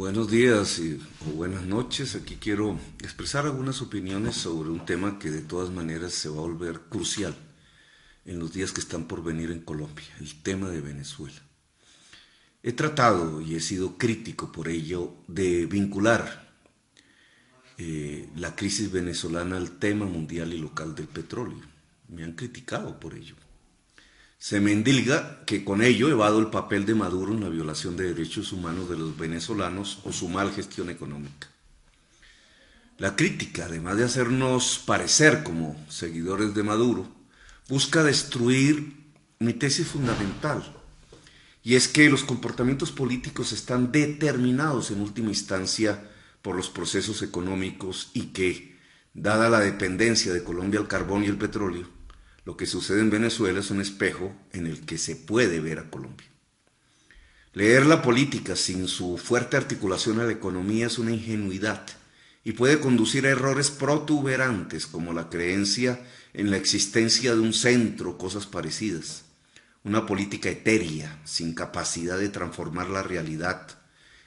Buenos días o buenas noches. Aquí quiero expresar algunas opiniones sobre un tema que de todas maneras se va a volver crucial en los días que están por venir en Colombia, el tema de Venezuela. He tratado y he sido crítico por ello de vincular la crisis venezolana al tema mundial y local del petróleo. Me han criticado por ello. Se me endilga que con ello evado el papel de Maduro en la violación de derechos humanos de los venezolanos o su mal gestión económica. La crítica, además de hacernos parecer como seguidores de Maduro, busca destruir mi tesis fundamental, y es que los comportamientos políticos están determinados en última instancia por los procesos económicos y que, dada la dependencia de Colombia al carbón y el petróleo, lo que sucede en Venezuela es un espejo en el que se puede ver a Colombia. Leer la política sin su fuerte articulación a la economía es una ingenuidad y puede conducir a errores protuberantes como la creencia en la existencia de un centro o cosas parecidas. Una política etérea, sin capacidad de transformar la realidad,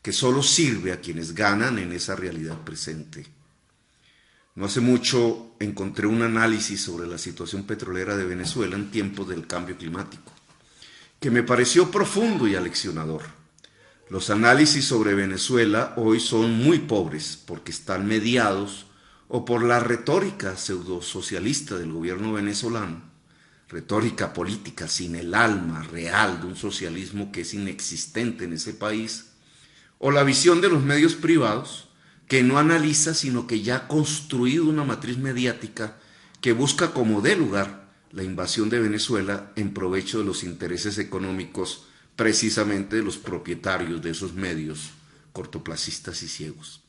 que solo sirve a quienes ganan en esa realidad presente. No hace mucho encontré un análisis sobre la situación petrolera de Venezuela en tiempos del cambio climático, que me pareció profundo y aleccionador. Los análisis sobre Venezuela hoy son muy pobres porque están mediados o por la retórica pseudosocialista del gobierno venezolano, retórica política sin el alma real de un socialismo que es inexistente en ese país, o la visión de los medios privados, que no analiza, sino que ya ha construido una matriz mediática que busca como dé lugar la invasión de Venezuela en provecho de los intereses económicos precisamente de los propietarios de esos medios cortoplacistas y ciegos.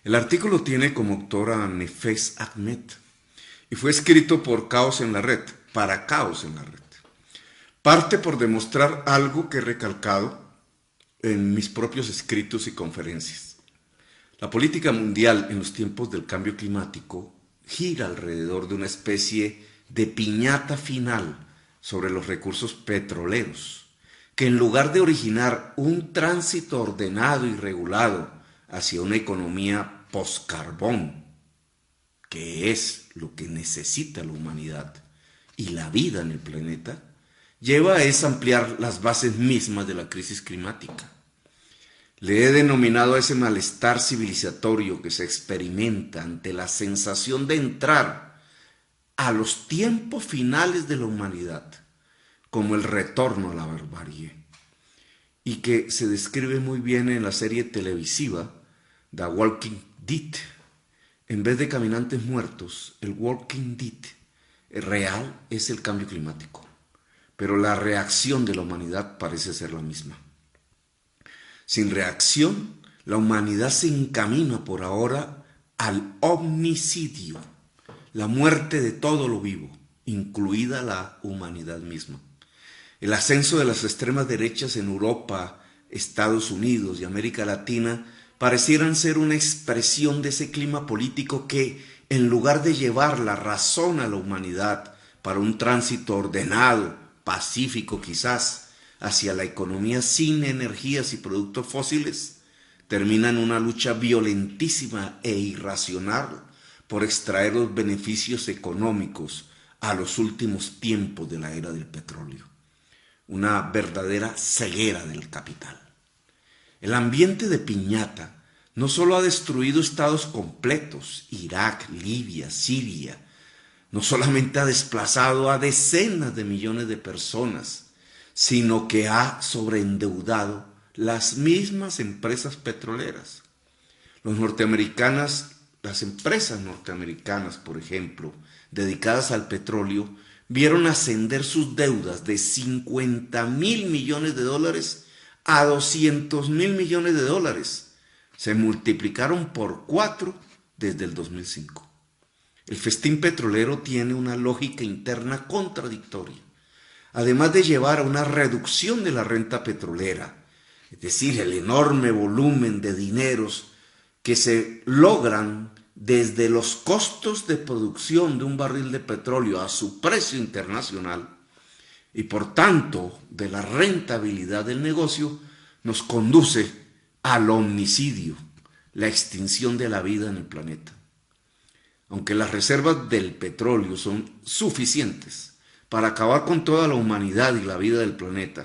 El artículo tiene como autor a Nefez Ahmed y fue escrito por Caos en la Red, para Caos en la Red. Parte por demostrar algo que he recalcado en mis propios escritos y conferencias. La política mundial en los tiempos del cambio climático gira alrededor de una especie de piñata final sobre los recursos petroleros, que en lugar de originar un tránsito ordenado y regulado hacia una economía post-carbón, que es lo que necesita la humanidad y la vida en el planeta, lleva a ampliar las bases mismas de la crisis climática. Le he denominado a ese malestar civilizatorio que se experimenta ante la sensación de entrar a los tiempos finales de la humanidad como el retorno a la barbarie, y que se describe muy bien en la serie televisiva The Walking Dead. En vez de caminantes muertos, el Walking Dead real es el cambio climático, pero la reacción de la humanidad parece ser la misma. Sin reacción, la humanidad se encamina por ahora al omnicidio, la muerte de todo lo vivo, incluida la humanidad misma. El ascenso de las extremas derechas en Europa, Estados Unidos y América Latina parecieran ser una expresión de ese clima político que, en lugar de llevar la razón a la humanidad para un tránsito ordenado, pacífico quizás, hacia la economía sin energías y productos fósiles, termina en una lucha violentísima e irracional por extraer los beneficios económicos a los últimos tiempos de la era del petróleo. Una verdadera ceguera del capital. El ambiente de piñata no solo ha destruido estados completos, Irak, Libia, Siria, no solamente ha desplazado a decenas de millones de personas, sino que ha sobreendeudado las mismas empresas petroleras. Las empresas norteamericanas, por ejemplo, dedicadas al petróleo, vieron ascender sus deudas de 50.000 millones de dólares a 200.000 millones de dólares. Se multiplicaron por 4 desde el 2005. El festín petrolero tiene una lógica interna contradictoria. Además de llevar a una reducción de la renta petrolera, es decir, el enorme volumen de dineros que se logran desde los costos de producción de un barril de petróleo a su precio internacional y por tanto de la rentabilidad del negocio, nos conduce al homicidio, la extinción de la vida en el planeta. Aunque las reservas del petróleo son suficientes para acabar con toda la humanidad y la vida del planeta,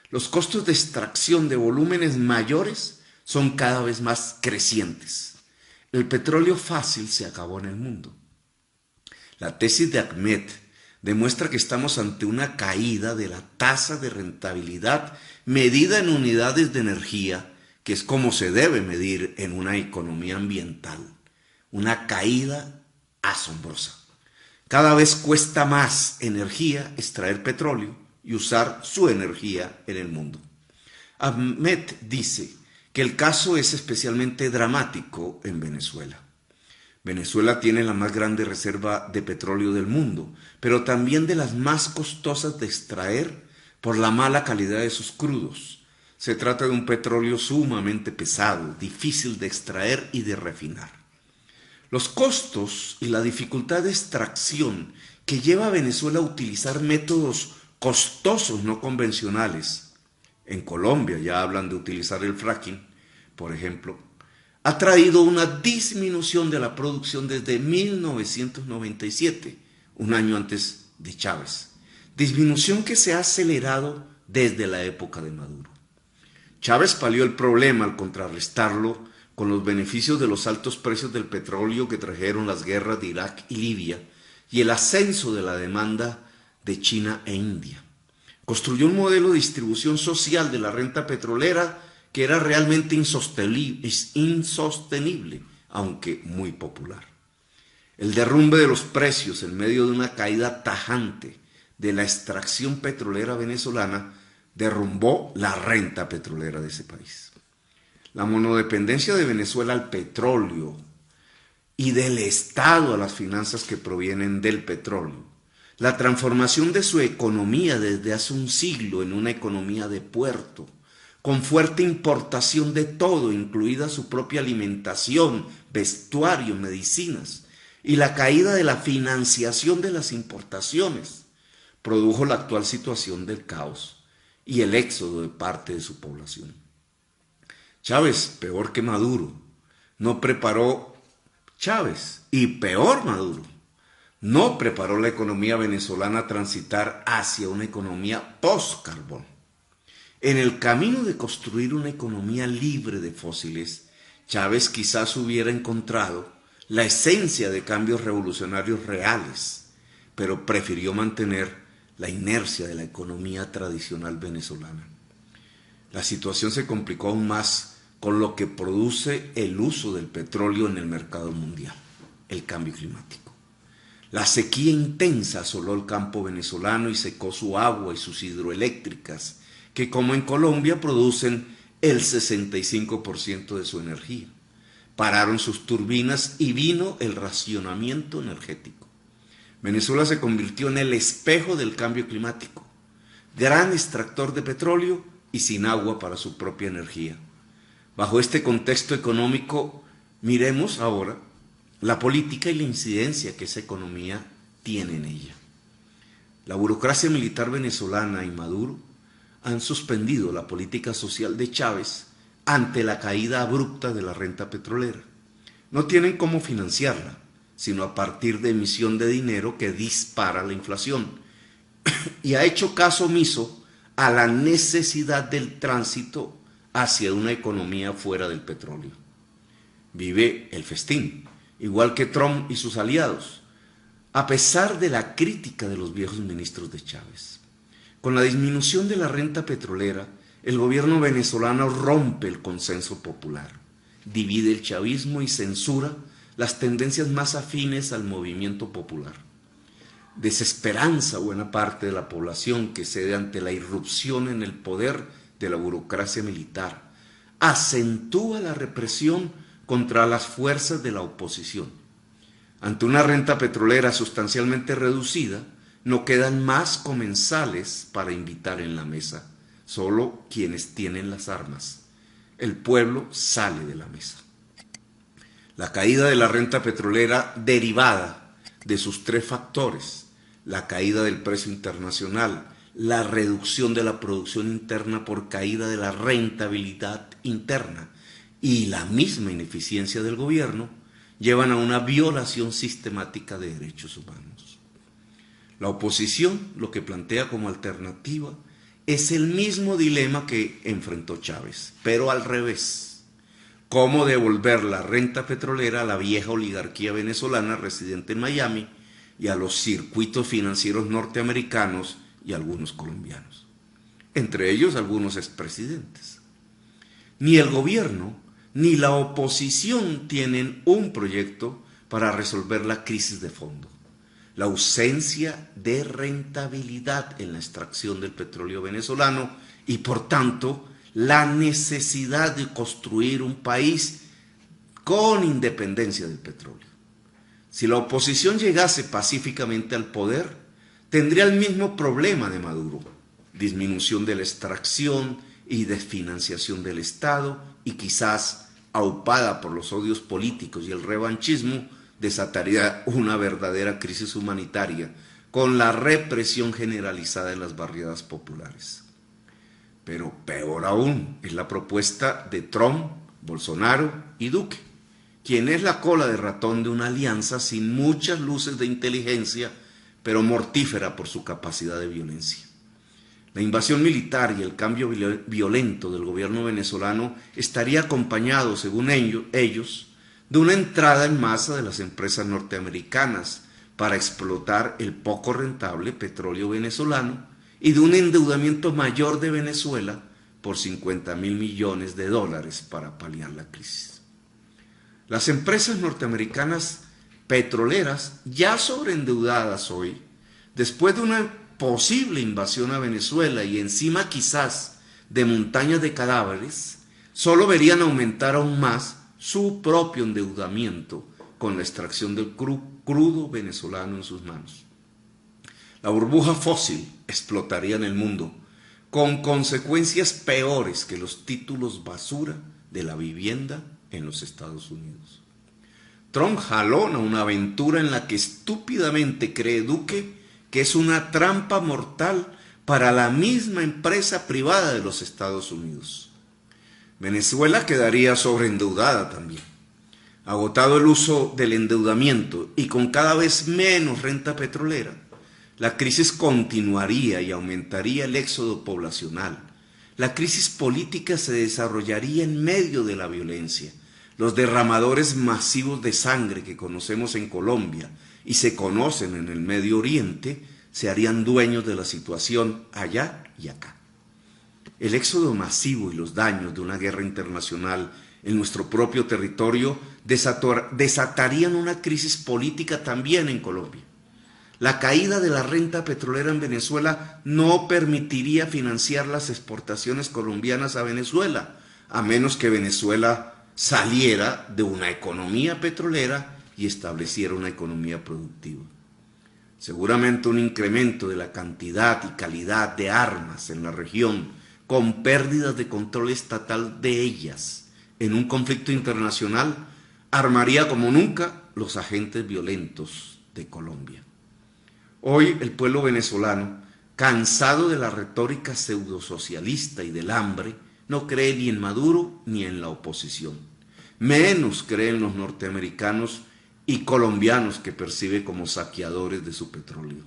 los costos de extracción de volúmenes mayores son cada vez más crecientes. El petróleo fácil se acabó en el mundo. La tesis de Ahmed demuestra que estamos ante una caída de la tasa de rentabilidad medida en unidades de energía, que es como se debe medir en una economía ambiental. Una caída asombrosa. Cada vez cuesta más energía extraer petróleo y usar su energía en el mundo. Ahmed dice que el caso es especialmente dramático en Venezuela. Venezuela tiene la más grande reserva de petróleo del mundo, pero también de las más costosas de extraer por la mala calidad de sus crudos. Se trata de un petróleo sumamente pesado, difícil de extraer y de refinar. Los costos y la dificultad de extracción que lleva a Venezuela a utilizar métodos costosos no convencionales, en Colombia ya hablan de utilizar el fracking, por ejemplo, ha traído una disminución de la producción desde 1997, un año antes de Chávez. Disminución que se ha acelerado desde la época de Maduro. Chávez palió el problema al contrarrestarlo con los beneficios de los altos precios del petróleo que trajeron las guerras de Irak y Libia y el ascenso de la demanda de China e India. Construyó un modelo de distribución social de la renta petrolera que era realmente insostenible, aunque muy popular. El derrumbe de los precios en medio de una caída tajante de la extracción petrolera venezolana derrumbó la renta petrolera de ese país. La monodependencia de Venezuela al petróleo y del Estado a las finanzas que provienen del petróleo, la transformación de su economía desde hace un siglo en una economía de puerto, con fuerte importación de todo, incluida su propia alimentación, vestuario, medicinas, y la caída de la financiación de las importaciones, produjo la actual situación del caos y el éxodo de parte de su población. Chávez, peor que Maduro, no preparó Chávez, y peor Maduro, no preparó la economía venezolana a transitar hacia una economía post-carbón. En el camino de construir una economía libre de fósiles, Chávez quizás hubiera encontrado la esencia de cambios revolucionarios reales, pero prefirió mantener la inercia de la economía tradicional venezolana. La situación se complicó aún más con lo que produce el uso del petróleo en el mercado mundial, el cambio climático. La sequía intensa asoló el campo venezolano y secó su agua y sus hidroeléctricas, que como en Colombia producen el 65% de su energía. Pararon sus turbinas y vino el racionamiento energético. Venezuela se convirtió en el espejo del cambio climático, gran extractor de petróleo y sin agua para su propia energía. Bajo este contexto económico, miremos ahora la política y la incidencia que esa economía tiene en ella. La burocracia militar venezolana y Maduro han suspendido la política social de Chávez ante la caída abrupta de la renta petrolera. No tienen cómo financiarla, sino a partir de emisión de dinero que dispara la inflación, y ha hecho caso omiso a la necesidad del tránsito hacia una economía fuera del petróleo. Vive el festín, igual que Trump y sus aliados, a pesar de la crítica de los viejos ministros de Chávez. Con la disminución de la renta petrolera, el gobierno venezolano rompe el consenso popular, divide el chavismo y censura las tendencias más afines al movimiento popular. Desesperanza buena parte de la población que cede ante la irrupción en el poder de la burocracia militar, acentúa la represión contra las fuerzas de la oposición. Ante una renta petrolera sustancialmente reducida, no quedan más comensales para invitar en la mesa, solo quienes tienen las armas. El pueblo sale de la mesa. La caída de la renta petrolera derivada de sus tres factores, la caída del precio internacional, la reducción de la producción interna por caída de la rentabilidad interna y la misma ineficiencia del gobierno llevan a una violación sistemática de derechos humanos. La oposición lo que plantea como alternativa es el mismo dilema que enfrentó Chávez, pero al revés. Cómo devolver la renta petrolera a la vieja oligarquía venezolana residente en Miami y a los circuitos financieros norteamericanos y algunos colombianos, entre ellos algunos expresidentes. Ni el gobierno ni la oposición tienen un proyecto para resolver la crisis de fondo. La ausencia de rentabilidad en la extracción del petróleo venezolano y, por tanto, la necesidad de construir un país con independencia del petróleo. Si la oposición llegase pacíficamente al poder, tendría el mismo problema de Maduro: disminución de la extracción y desfinanciación del Estado, y quizás, aupada por los odios políticos y el revanchismo, desataría una verdadera crisis humanitaria con la represión generalizada en las barriadas populares. Pero peor aún es la propuesta de Trump, Bolsonaro y Duque, quien es la cola de ratón de una alianza sin muchas luces de inteligencia, pero mortífera por su capacidad de violencia. La invasión militar y el cambio violento del gobierno venezolano estaría acompañado, según ellos, de una entrada en masa de las empresas norteamericanas para explotar el poco rentable petróleo venezolano y de un endeudamiento mayor de Venezuela por $50.000 millones para paliar la crisis. Las empresas norteamericanas petroleras, ya sobreendeudadas hoy, después de una posible invasión a Venezuela y encima quizás de montañas de cadáveres, solo verían aumentar aún más su propio endeudamiento con la extracción del crudo venezolano en sus manos. La burbuja fósil explotaría en el mundo, con consecuencias peores que los títulos basura de la vivienda en los Estados Unidos. Trump jalona una aventura en la que estúpidamente cree Duque que es una trampa mortal para la misma empresa privada de los Estados Unidos. Venezuela quedaría sobreendeudada también. Agotado el uso del endeudamiento y con cada vez menos renta petrolera, la crisis continuaría y aumentaría el éxodo poblacional. La crisis política se desarrollaría en medio de la violencia. Los derramadores masivos de sangre que conocemos en Colombia y se conocen en el Medio Oriente se harían dueños de la situación allá y acá. El éxodo masivo y los daños de una guerra internacional en nuestro propio territorio desatarían una crisis política también en Colombia. La caída de la renta petrolera en Venezuela no permitiría financiar las exportaciones colombianas a Venezuela, a menos que Venezuela saliera de una economía petrolera y estableciera una economía productiva. Seguramente un incremento de la cantidad y calidad de armas en la región, con pérdidas de control estatal de ellas en un conflicto internacional, armaría como nunca los agentes violentos de Colombia. Hoy el pueblo venezolano, cansado de la retórica pseudosocialista y del hambre, no cree ni en Maduro ni en la oposición. Menos cree en los norteamericanos y colombianos que percibe como saqueadores de su petróleo.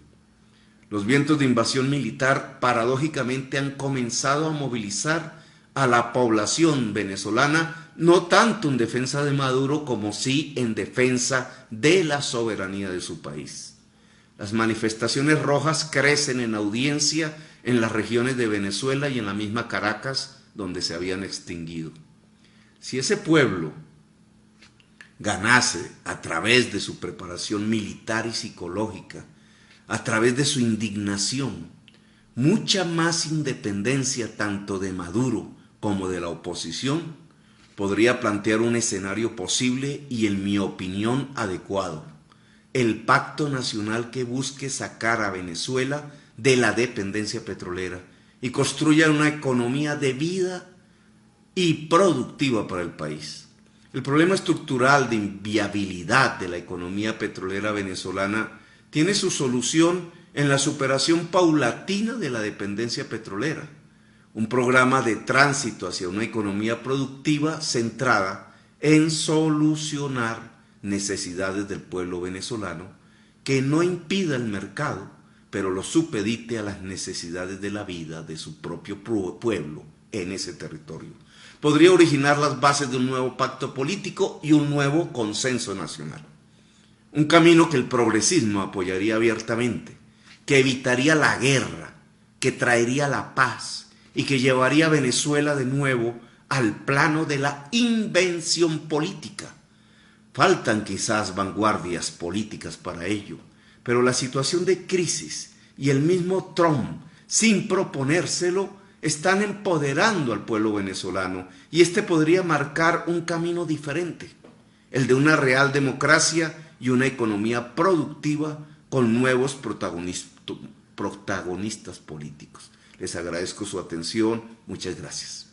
Los vientos de invasión militar paradójicamente han comenzado a movilizar a la población venezolana, no tanto en defensa de Maduro como sí en defensa de la soberanía de su país. Las manifestaciones rojas crecen en audiencia en las regiones de Venezuela y en la misma Caracas, donde se habían extinguido. Si ese pueblo ganase a través de su preparación militar y psicológica, a través de su indignación, mucha más independencia tanto de Maduro como de la oposición, podría plantear un escenario posible y, en mi opinión, adecuado: el pacto nacional que busque sacar a Venezuela de la dependencia petrolera y construya una economía de vida y productiva para el país. El problema estructural de inviabilidad de la economía petrolera venezolana tiene su solución en la superación paulatina de la dependencia petrolera, un programa de tránsito hacia una economía productiva centrada en solucionar necesidades del pueblo venezolano, que no impida el mercado, pero lo supedite a las necesidades de la vida de su propio pueblo en ese territorio. Podría originar las bases de un nuevo pacto político y un nuevo consenso nacional. Un camino que el progresismo apoyaría abiertamente, que evitaría la guerra, que traería la paz y que llevaría a Venezuela de nuevo al plano de la invención política. Faltan quizás vanguardias políticas para ello, pero la situación de crisis y el mismo Trump, sin proponérselo, están empoderando al pueblo venezolano, y este podría marcar un camino diferente, el de una real democracia y una economía productiva con nuevos protagonistas políticos. Les agradezco su atención. Muchas gracias.